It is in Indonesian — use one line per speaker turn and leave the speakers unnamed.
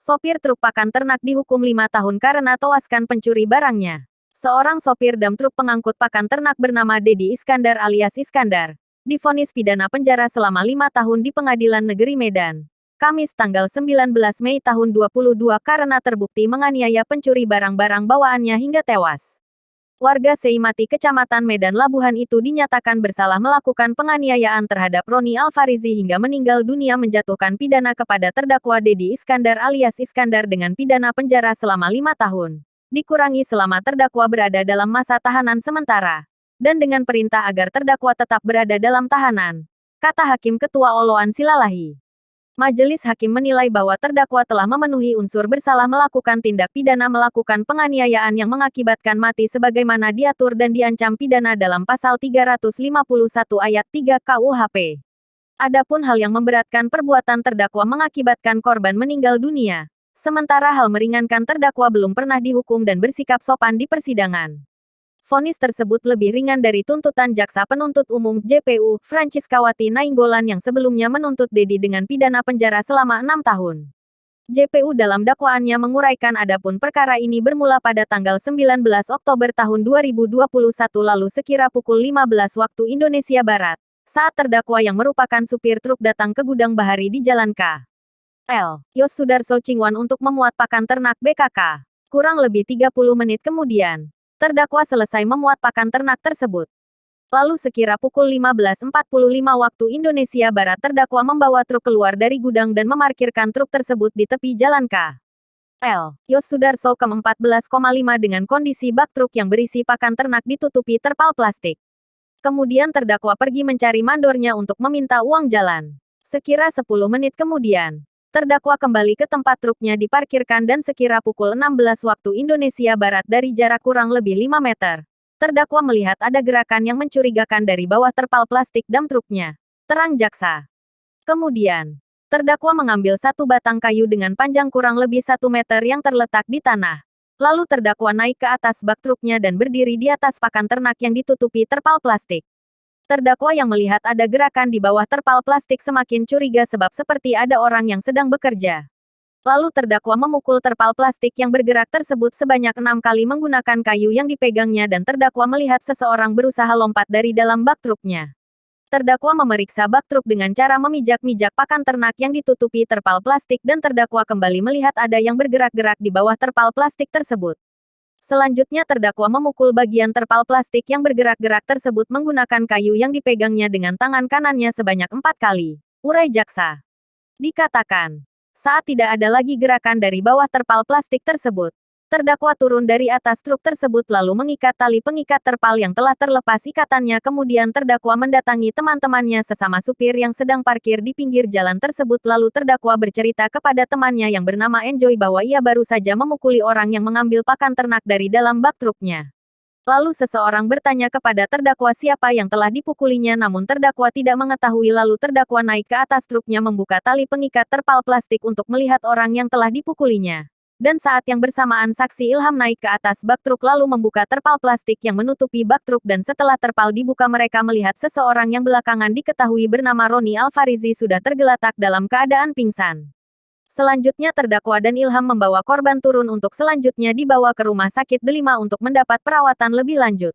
Sopir truk pakan ternak dihukum 5 tahun karena tewaskan pencuri barangnya. Seorang sopir dam truk pengangkut pakan ternak bernama Dedi Iskandar alias Iskandar divonis pidana penjara selama 5 tahun di Pengadilan Negeri Medan, Kamis tanggal 19 Mei tahun 2022 karena terbukti menganiaya pencuri barang-barang bawaannya hingga tewas. Warga Seimati Kecamatan Medan Labuhan itu dinyatakan bersalah melakukan penganiayaan terhadap Roni Alfarizi hingga meninggal dunia, menjatuhkan pidana kepada terdakwa Dedi Iskandar alias Iskandar dengan pidana penjara selama 5 tahun. Dikurangi selama terdakwa berada dalam masa tahanan sementara. Dan dengan perintah agar terdakwa tetap berada dalam tahanan, kata Hakim Ketua Oloan Silalahi. Majelis Hakim menilai bahwa terdakwa telah memenuhi unsur bersalah melakukan tindak pidana melakukan penganiayaan yang mengakibatkan mati sebagaimana diatur dan diancam pidana dalam Pasal 351 Ayat 3 KUHP. Adapun hal yang memberatkan perbuatan terdakwa mengakibatkan korban meninggal dunia, sementara hal meringankan terdakwa belum pernah dihukum dan bersikap sopan di persidangan. Vonis tersebut lebih ringan dari tuntutan Jaksa Penuntut Umum (JPU) Franciskawati Nainggolan yang sebelumnya menuntut Dedi dengan pidana penjara selama 6 tahun. JPU dalam dakwaannya menguraikan adapun perkara ini bermula pada tanggal 19 Oktober tahun 2021 lalu sekira pukul 15 waktu Indonesia Barat, saat terdakwa yang merupakan supir truk datang ke gudang Bahari di Jalan K. L. Yosudarso Cingwan untuk memuat pakan ternak BKK. Kurang lebih 30 menit kemudian, terdakwa selesai memuat pakan ternak tersebut. Lalu sekira pukul 15.45 waktu Indonesia Barat terdakwa membawa truk keluar dari gudang dan memarkirkan truk tersebut di tepi Jalan K. L. Yosudarso ke-14,5 dengan kondisi bak truk yang berisi pakan ternak ditutupi terpal plastik. Kemudian terdakwa pergi mencari mandornya untuk meminta uang jalan. Sekira 10 menit kemudian, terdakwa kembali ke tempat truknya diparkirkan dan sekira pukul 16 waktu Indonesia Barat dari jarak kurang lebih 5 meter. Terdakwa melihat ada gerakan yang mencurigakan dari bawah terpal plastik dam truknya. Terang jaksa. Kemudian, terdakwa mengambil satu batang kayu dengan panjang kurang lebih 1 meter yang terletak di tanah. Lalu terdakwa naik ke atas bak truknya dan berdiri di atas pakan ternak yang ditutupi terpal plastik. Terdakwa yang melihat ada gerakan di bawah terpal plastik semakin curiga sebab seperti ada orang yang sedang bekerja. Lalu terdakwa memukul terpal plastik yang bergerak tersebut sebanyak 6 kali menggunakan kayu yang dipegangnya dan terdakwa melihat seseorang berusaha lompat dari dalam bak truknya. Terdakwa memeriksa bak truk dengan cara memijak-mijak pakan ternak yang ditutupi terpal plastik dan terdakwa kembali melihat ada yang bergerak-gerak di bawah terpal plastik tersebut. Selanjutnya terdakwa memukul bagian terpal plastik yang bergerak-gerak tersebut menggunakan kayu yang dipegangnya dengan tangan kanannya sebanyak 4 kali. Urai jaksa. Dikatakan, saat tidak ada lagi gerakan dari bawah terpal plastik tersebut, terdakwa turun dari atas truk tersebut lalu mengikat tali pengikat terpal yang telah terlepas ikatannya. Kemudian terdakwa mendatangi teman-temannya sesama supir yang sedang parkir di pinggir jalan tersebut. Lalu terdakwa bercerita kepada temannya yang bernama Enjoy bahwa ia baru saja memukuli orang yang mengambil pakan ternak dari dalam bak truknya. Lalu seseorang bertanya kepada terdakwa siapa yang telah dipukulinya, namun terdakwa tidak mengetahui. Lalu terdakwa naik ke atas truknya membuka tali pengikat terpal plastik untuk melihat orang yang telah dipukulinya. Dan saat yang bersamaan saksi Ilham naik ke atas bak truk lalu membuka terpal plastik yang menutupi bak truk dan setelah terpal dibuka mereka melihat seseorang yang belakangan diketahui bernama Roni Alfarizi sudah tergeletak dalam keadaan pingsan. Selanjutnya terdakwa dan Ilham membawa korban turun untuk selanjutnya dibawa ke rumah sakit Delima untuk mendapat perawatan lebih lanjut.